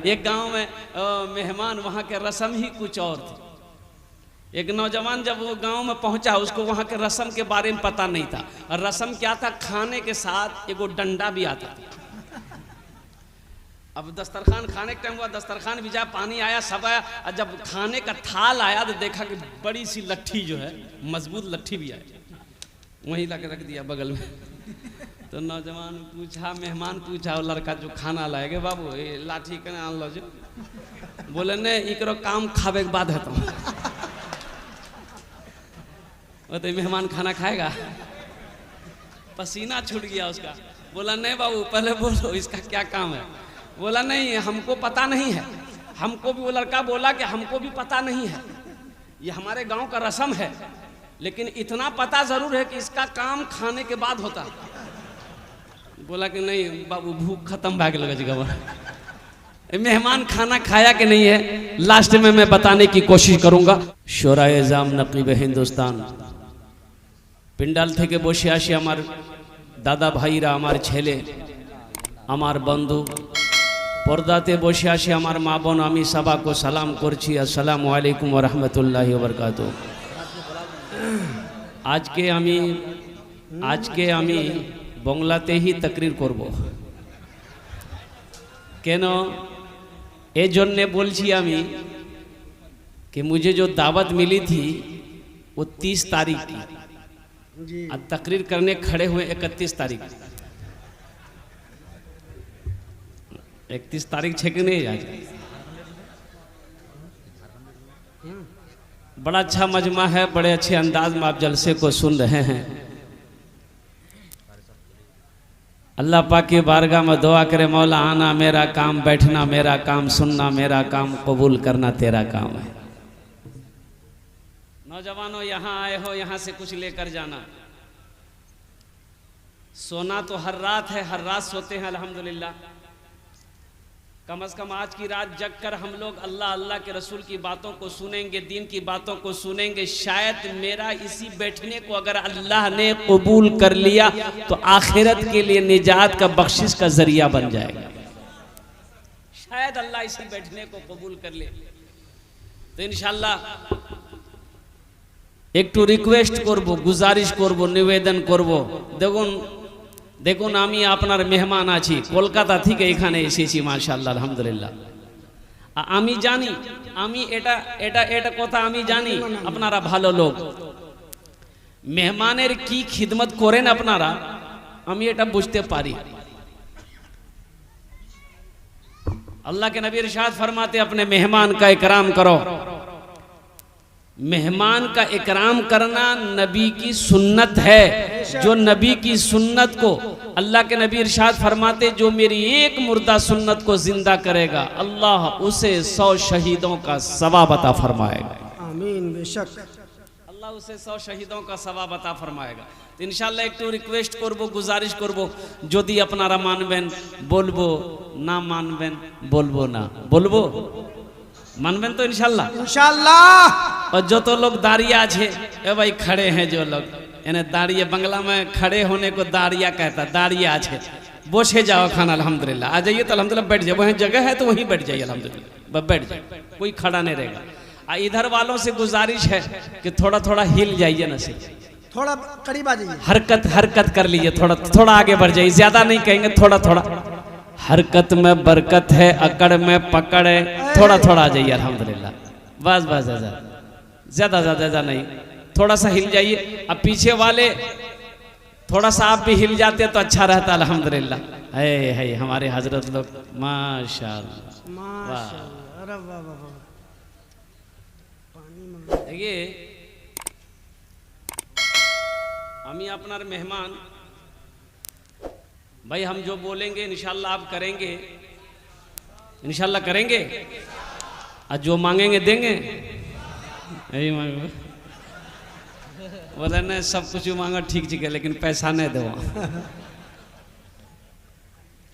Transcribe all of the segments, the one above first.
एक गांव में मेहमान, वहाँ के रस्म ही कुछ और थी। एक नौजवान जब वो गांव में पहुंचा, उसको वहाँ के रस्म के बारे में पता नहीं था। और रस्म क्या था, खाने के साथ एगो डंडा भी आता था। अब दस्तरखान खाने के टाइम हुआ, दस्तरखान बिछा, पानी आया, सब आया, और जब खाने का थाल आया तो देखा कि बड़ी सी लट्ठी जो है, मजबूत लट्ठी भी आई, वहीं ला के रख दिया बगल में। तो नौजवान पूछा, मेहमान पूछा वो लड़का जो खाना लाएगा, बाबू ये लाठी कने आन लो जो। बोले नहीं, इकरो काम खावे के बाद है तो वो तो मेहमान खाना खाएगा। पसीना छूट गया उसका। बोला नहीं बाबू, पहले बोलो इसका क्या काम है। बोला नहीं, हमको पता नहीं है। हमको भी, वो लड़का बोला कि हमको भी पता नहीं है, ये हमारे गांव का रस्म है, लेकिन इतना पता जरूर है कि इसका काम खाने के बाद होता। बोला कि नहीं बाबू, भूख खत्म भाग लगा जगह। मेहमान खाना खाया कि नहीं है, लास्ट में मैं बताने की कोशिश करूंगा। शोराए जाम नकीब हिंदुस्तान पिंडाल থেকে বসে আসি আমার দাদা ভাইরা, আমার ছেলে, আমার বন্ধু, পর্দাতে বসে আসি আমার মা বোন, আমি সবাইকে সালাম করছি, আসসালামু আলাইকুম ওয়া রাহমাতুল্লাহি ওয়া বারাকাতুহু। আজকে আমি বাংলাতেই তাকরীর করব। কেন এই জন্য বলছি আমি कि मुझे जो दावत मिली थी वो 30 तारीख की, और तकरीर करने खड़े हुए 31 तारीख। 31 तारीख छे कि नहीं आज? बड़ा अच्छा मजमा है, बड़े अच्छे अंदाज में आप जलसे को सुन रहे हैं। अल्लाह पाक की बारगाह में दुआ करे, मौला आना मेरा काम, बैठना मेरा काम, सुनना मेरा काम, कबूल करना तेरा काम है। नौजवानों यहाँ आए हो, यहाँ से कुछ लेकर जाना। सोना तो हर रात है, हर रात सोते हैं अल्हम्दुलिल्लाह। कम से कम आज की रात जग कर हम लोग अल्लाह अल्लाह के रसूल की बातों को सुनेंगे, दीन की बातों को सुनेंगे। शायद मेरा इसी बैठने को अगर अल्लाह ने कबूल कर लिया तो आखिरत के लिए निजात का, बख्शिश का जरिया बन जाएगा। शायद अल्लाह इसी बैठने को कबूल कर ले तो इंशाल्लाह একটু রিকোয়েস্ট করব, গুজারিশ করব, নিবেদন করব। দেখুন আমি আপনার মেহমান আছি, কলকাতা থেকে এখানে এসেছি মাশাআল্লাহ আলহামদুলিল্লাহ। আমি জানি, আমি এটা কথা আমি জানি আপনারা ভালো লোক, মেহমানের কি খিদমত করেন আপনারা, আমি এটা বুঝতে পারি। अल्लाह के नबी इरशाद फरमाते अपने मेहमान का इकराम करो। मेहमान का इकराम करना नबी की सुन्नत है। जो नबी की सुन्नत को अल्लाह के नबी इरशाद फरमाते जो मेरी एक मुर्दा सुन्नत को जिंदा करेगा अल्लाह उसे 100 शहीदों का सवाब अता फरमाएगा। आमीन। बेशक अल्लाह उसे 100 शहीदों का सवाब अता फरमाएगा। तो इंशाल्लाह एक तो रिक्वेस्ट करबो, गुजारिश करबो, যদি আপনারা মানবেন বলবো, না মানবেন বলবো না। বলবো, मानबेन तो इंशाल्लाह इंशाल्लाह। और जो तो लोग दारिया है, ए भाई खड़े हैं जो लोग, यानी दारिया बंगला में खड़े होने को दारिया कहता, दारिया है। बोसे जाओ खाना अल्हम्दुलिल्लाह, आ जाइए तो अल्हम्दुलिल्लाह बैठ जाओ, वहीं जगह है तो वहीं बैठ जाइए अल्हम्दुलिल्लाह, बैठ जाइए, कोई खड़ा नहीं रहेगा। इधर वालों से गुजारिश है कि थोड़ा थोड़ा हिल जाइए ना, से थोड़ा करीब आ जाइए, हरकत कर लीजिए, थोड़ा आगे बढ़ जाइए, ज्यादा नहीं कहेंगे, थोड़ा। हरकत में बरकत है, अकड़ में पकड़ है, थोड़ा आ जाइए अल्हम्दुलिल्लाह। बस ज्यादा नहीं, थोड़ा सा हिल जाइए। अब पीछे वाले थोड़ा सा आप भी हिल जाते तो अच्छा रहता अल्हम्दुलिल्लाह। है हमारे हजरत लोग माशाअल्लाह। अरे वाह वाह वाह। देखिए আমি আপনার मेहमान भाई, हम जो बोलेंगे इंशाल्लाह आप करेंगे, इंशाल्लाह करेंगे, और जो मांगेंगे देंगे। यही मांगो, बोले नहीं सब कुछ मांगो ठीक है, लेकिन पैसा नहीं दो।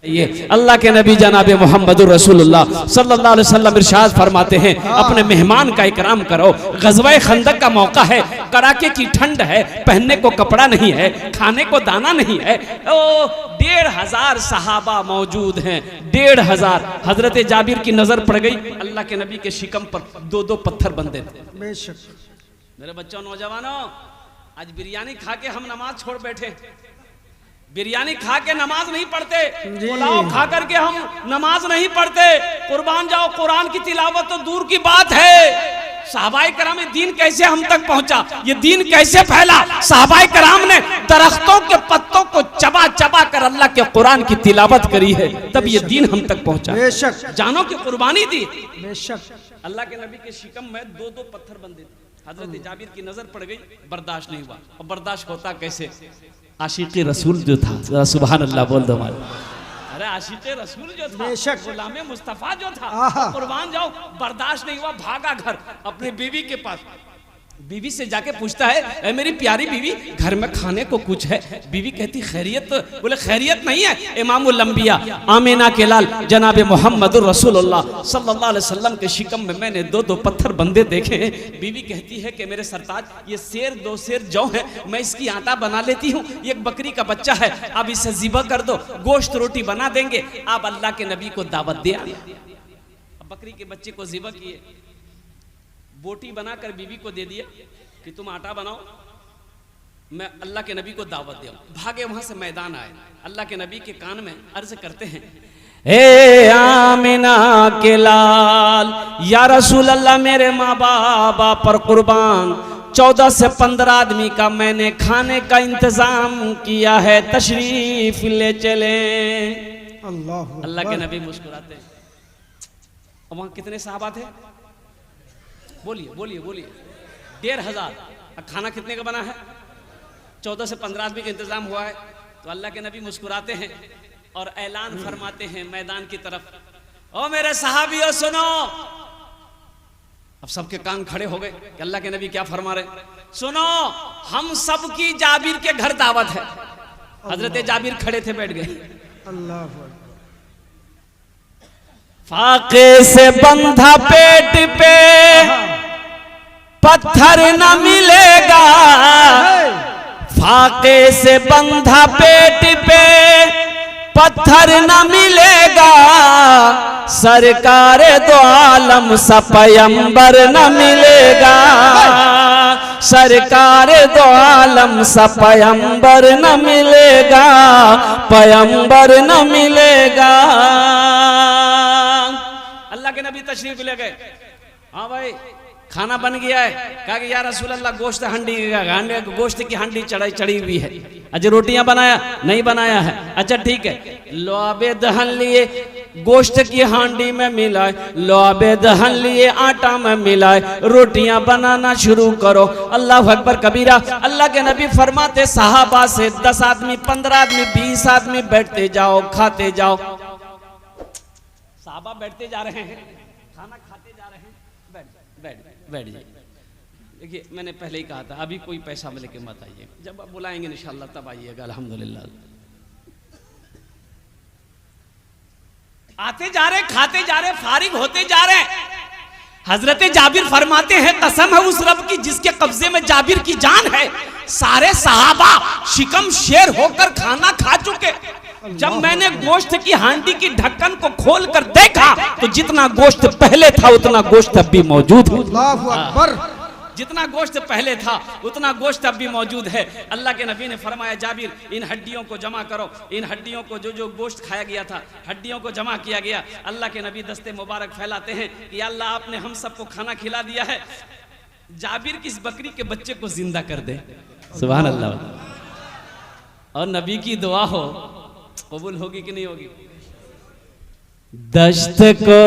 ये अल्लाह के नबी जनाब मोहम्मदुर रसूलुल्लाह सल्लल्लाहु अलैहि वसल्लम इरशाद फरमाते हैं, अपने मेहमान का इकराम करो। ग़ज़वा खंदक का मौका है, कड़ाके की ठंड है, पहनने को कपड़ा नहीं है, खाने को दाना नहीं है। ओ 1,500 सहाबा मौजूद हैं, 1,500। हजरत जाबिर की नजर पड़ गई, अल्लाह के नबी के शिकम पर 2-2 पत्थर बंधे थे। बेशक। मेरे बच्चों, नौजवानों, आज बिरयानी खा के हम नमाज छोड़ बैठे। बिरयानी खा के नमाज नहीं पढ़ते, पुलाव खा करके हम नमाज नहीं पढ़ते। कुर्बान जाओ, कुरान की तिलावत तो दूर की बात है। साहबाए कराम, ये दीन कैसे हम तक पहुंचा, ये दीन कैसे फैला? साहबाए कराम ने दरख्तों के पत्तों को चबा चबा कर अल्लाह के कुरान की तिलावत करी है, तब ये दीन हम तक पहुंचा। बेशक। जानों की कुर्बानी दी। बेशक। अल्लाह के नबी के शिकम में 2-2 पत्थर बंधे थे। हजरत जाबिर की नजर पड़ गई, बर्दाश्त नहीं हुआ। और बर्दाश्त होता कैसे? आशिक़े रसूल जो था, सुभान अल्लाह बोल दो माल। अरे आशिक़े रसूल जो था, गुलामे मुस्तफ़ा जो था, कुर्बान जाओ, बर्दाश्त नहीं हुआ, भागा घर अपनी बीवी के पास। बीवी से जाके पूछता है, ए मेरी प्यारी बीवी, घर में खाने को कुछ है? बीवी कहती खैरियत। बोले खैरियत नहीं है। इमामुल अंबिया आमिना के लाल जनाब मोहम्मदुर रसूलुल्लाह सल्लल्लाहु अलैहि वसल्लम के शिकम में मैंने 2-2 पत्थर बंधे देखे। बीवी कहती है कि मेरे सरताज, ये सेर 2 सेर जौ है, मैं इसकी आटा बना लेती हूँ। एक बकरी का बच्चा है, अब इसे ज़िबा कर दो, गोश्त रोटी बना देंगे। आप अल्लाह के नबी को दावत दे। बकरी के बच्चे को ज़िबा किए, बोटी बनाकर बीवी को दे दिया कि तुम आटा बनाओ, मैं अल्लाह के नबी को दावत दूं। भागे वहां से मैदान आए, अल्लाह के नबी के कान में अर्ज करते हैं, ए आमिना के लाल, या रसूल अल्लाह, मेरे माँ बाबा पर कुर्बान 14 से 15 आदमी का मैंने खाने का इंतजाम किया है, तशरीफ ले चले। अल्लाह के नबी मुस्कुराते हैं। वहां कितने साहबा थे? बोलिए बोलिए बोलिए। 1,500। खाना कितने का बना है? 14 से 15 आदमी का इंतजाम हुआ है। तो अल्लाह के नबी मुस्कुराते हैं और ऐलान फरमाते हैं मैदान की तरफ, ओ मेरे सहाबियों सुनो। अब सबके कान खड़े हो गए कि अल्लाह के नबी क्या फरमा रहे। सुनो, हम सब की जाबिर के घर दावत है। हजरत जाबिर खड़े थे, बैठ गए। अल्लाह। फाके से बंधा पेट पे पत्थर न मिलेगा, फाके से बंधा पेट पे पत्थर न मिलेगा, सरकार दो आलम सा पैगंबर न मिलेगा, सरकार दो आलम सा पैगंबर न मिलेगा, पैगंबर न मिलेगा। अल्लाह के नबी तशरीफ ले गए। हाँ भाई, खाना बन गया है। कहा कि या रसूल अल्लाह, गोश्त गोश्त की हांडी चढ़ी हुई है। अच्छा, रोटियां बनाया? नहीं बनाया है। अच्छा ठीक है, लोआबे दहन लिए गोश्त की हांडी में मिलाए, लोआबे दहन लिए आटा में मिलाए, रोटियां बनाना शुरू करो। अल्लाह अकबर कबीरा। अल्लाह के नबी फरमाते, सहाबा से 10 आदमी, 15 आदमी, 20 आदमी बैठते जाओ, खाते जाओ। साहबा बैठते जा रहे हैं, खाना खाते जा रहे हैं। बैठ जाइए। देखिए, मैंने पहले ही कहा था, अभी कोई पैसा में लेके मत आइए, जब आप बुलाएंगे इंशाअल्लाह तब आइएगा। अल्हम्दुलिल्लाह। आते जा रहे, खाते जा रहे, फारिग होते जा रहे। हजरत जाबिर फरमाते हैं, कसम है उस रब की जिसके कब्जे में जाबिर की जान है, सारे सहाबा शिकम शेर होकर खाना खा चुके। जब मैंने गोश्त की हांडी की ढक्कन को खोल कर देखा तो जितना गोश्त पहले था उतना गोश्त अब भी मौजूद है। अल्लाहु अकबर। जितना गोश्त पहले था उतना गोश्त अब भी मौजूद है। अल्लाह के नबी ने फरमाया, जाबिर, इन हड्डियों को जमा करो। इन हड्डियों को, जो गोश्त खाया गया था, हड्डियों को जमा किया गया। अल्लाह के नबी दस्ते मुबारक फैलाते हैं कि अल्लाह, आपने हम सबको खाना खिला दिया है, जाबिर की इस बकरी के बच्चे को जिंदा कर दे। सुभान अल्लाह। और नबी की दुआ हो, कबूल होगी कि नहीं होगी? दश्त को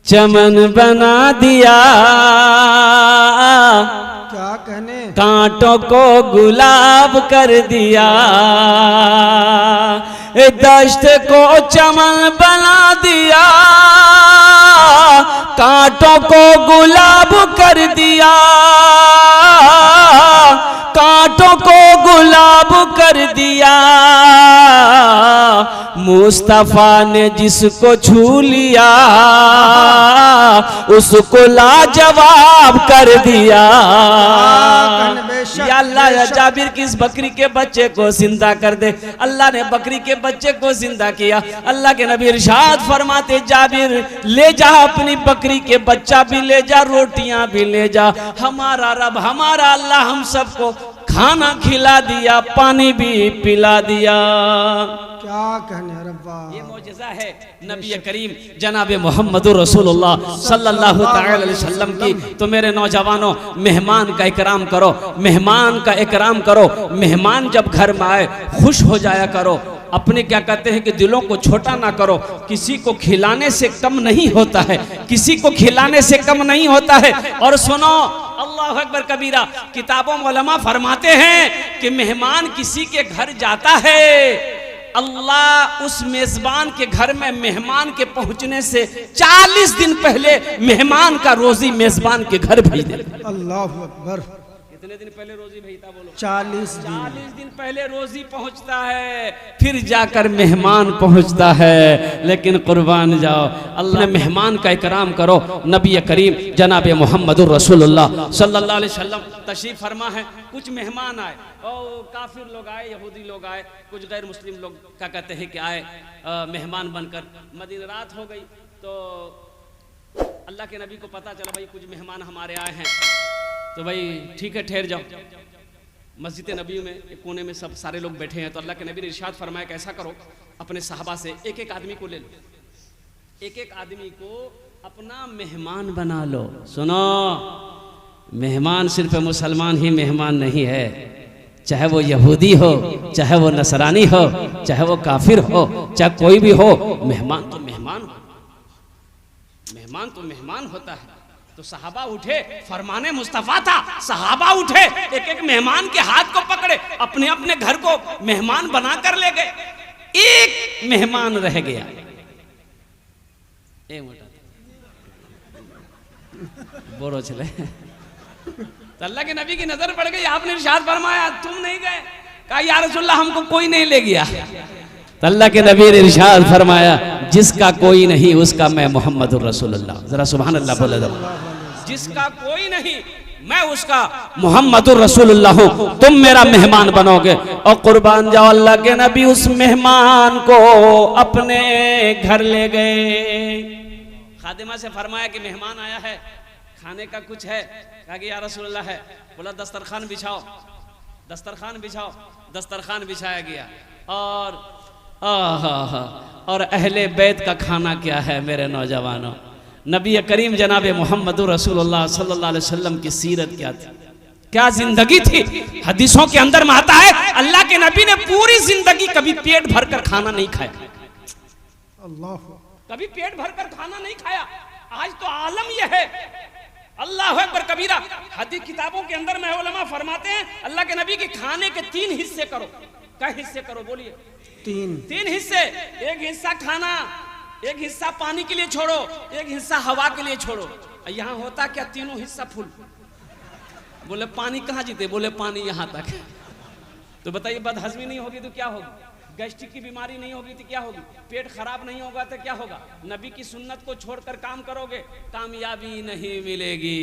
चमन बना दिया, क्या कहने, कांटों को गुलाब कर दिया। दश्त को चमन बना दिया, कांटों को गुलाब कर दिया, कांटों को गुलाब कर दिया। मुस्तफा ने जिसको छू लिया उसको लाजवाब कर दिया। या अल्लाह या जाबिर की इस बकरी के बच्चे को जिंदा कर दे। अल्लाह ने बकरी के बच्चे को जिंदा किया। अल्लाह के नबी इरशाद फरमाते जाबिर ले जा अपनी बकरी के बच्चा भी ले जा, रोटियां भी ले जा। हमारा रब हमारा अल्लाह हम सबको खाना खिला दिया, पानी भी पिला दिया। क्या कहने रब्बा, ये मौजज़ा है नबी करीम जनाब मोहम्मद रसूलुल्लाह सल्लल्लाहु अलैहि वसल्लम की। तो मेरे नौजवानों, मेहमान का इकराम करो, मेहमान का इकराम करो। मेहमान जब घर में आए खुश हो जाया करो। अपने क्या कहते हैं कि दिलों को छोटा ना करो। किसी को खिलाने से कम नहीं होता है, किसी को खिलाने से कम नहीं होता है। और सुनो, अल्लाह अकबर कबीरा, किताबों में उलमा फरमाते हैं कि मेहमान किसी के घर जाता है, अल्लाह उस मेजबान के घर में मेहमान के पहुंचने से 40 दिन पहले मेहमान का रोजी मेजबान के घर भेज देता। अल्लाह अकबर। कितने दिन पहले रोजी भेजता बोलो? 40 दिन पहले रोजी पहुंचता है, फिर जाकर मेहमान पहुंचता है। लेकिन कुर्बान जाओ, अल्लाह ने मेहमान का इकराम करो। नबी करीम जनाब मोहम्मद रसूलुल्लाह सल्लल्लाहु अलैहि वसल्लम तशरीफ फरमा है। कुछ मेहमान आए, काफिर लोग आए, यहूदी लोग आए, कुछ गैर मुस्लिम लोग क्या कहते हैं कि आए मेहमान बनकर। मदीना रात हो गई तो अल्लाह के नबी को पता चला भाई कुछ मेहमान हमारे आए हैं, तो भाई ठीक है ठहर जाओ। मस्जिद नबी में एक कोने में सब सारे लोग बैठे हैं। तो अल्लाह के नबी ने इरशाद फरमाया कि ऐसा करो, अपने सहाबा से एक एक आदमी को ले लो, एक एक आदमी को अपना मेहमान बना लो। सुनो, मेहमान सिर्फ मुसलमान ही मेहमान नहीं है, चाहे वो यहूदी हो, चाहे वो नसरानी हो, चाहे वो काफिर हो, चाहे कोई भी हो, मेहमान तो मेहमान हो, मेहमान तो मेहमान होता है। तो सहाबा उठे, फरमाने मुस्तफा था, सहाबा उठे, एक एक मेहमान के हाथ को पकड़े, अपने अपने घर को मेहमान बनाकर ले गए। एक मेहमान रह गया, बोलो चले। तो अल्लाह के नबी की नजर पड़ गई, आपने इरशाद फरमाया तुम नहीं गए? कहा या रसूलल्लाह हमको कोई नहीं ले गया। तो अल्लाह के नबी ने इरशाद फरमाया जिसका कोई नहीं उसका मैं मोहम्मद रसूलुल्लाह, जरा सुभान अल्लाह बोले दो, जिसका कोई नहीं मैं उसका मोहम्मद रसूलुल्लाह हूं, तुम मेरा मेहमान बनोगे। और कुर्बान जाओ, अल्लाह के नबी उस मेहमान को अपने घर ले गए। खादिमा से फरमाया कि मेहमान आया है, खाने का कुछ है? कहा कि या रसूलल्लाह है। बोला दस्तरखान बिछाओ, दस्तरखान बिछाओ। दस्तरखान बिछाया गया और अहले बैत का खाना क्या है मेरे नौजवानों? नबी करीम जनाब मोहम्मद रसूलुल्लाह सल्लल्लाहु अलैहि वसल्लम की सीरत क्या थी, क्या जिंदगी थी। हदीसों के अंदर में आता है अल्लाह के नबी ने पूरी जिंदगी कभी पेट भरकर खाना नहीं खाया, अल्लाह, कभी पेट भरकर खाना नहीं खाया। आज तो आलम यह है, अल्लाह अकबर कबीरा। हदीस किताबों के अंदर में उलमा फरमाते हैं अल्लाह के नबी के खाने के 3 हिस्से करो। क्या हिस्से करो बोलिए? 3 हिस्से। एक हिस्सा खाना, एक हिस्सा पानी के लिए छोड़ो, एक हिस्सा हवा के लिए छोड़ो। यहाँ होता क्या, तीनों हिस्सा फुल। बोले पानी कहाँ जीते? बोले पानी यहाँ तक। तो बताइए बदहजमी नहीं होगी तो क्या होगी? गैस्ट्रिक की बीमारी नहीं होगी तो क्या होगी? पेट खराब नहीं होगा तो क्या होगा? नबी की सुन्नत को छोड़कर काम करोगे, कामयाबी नहीं मिलेगी।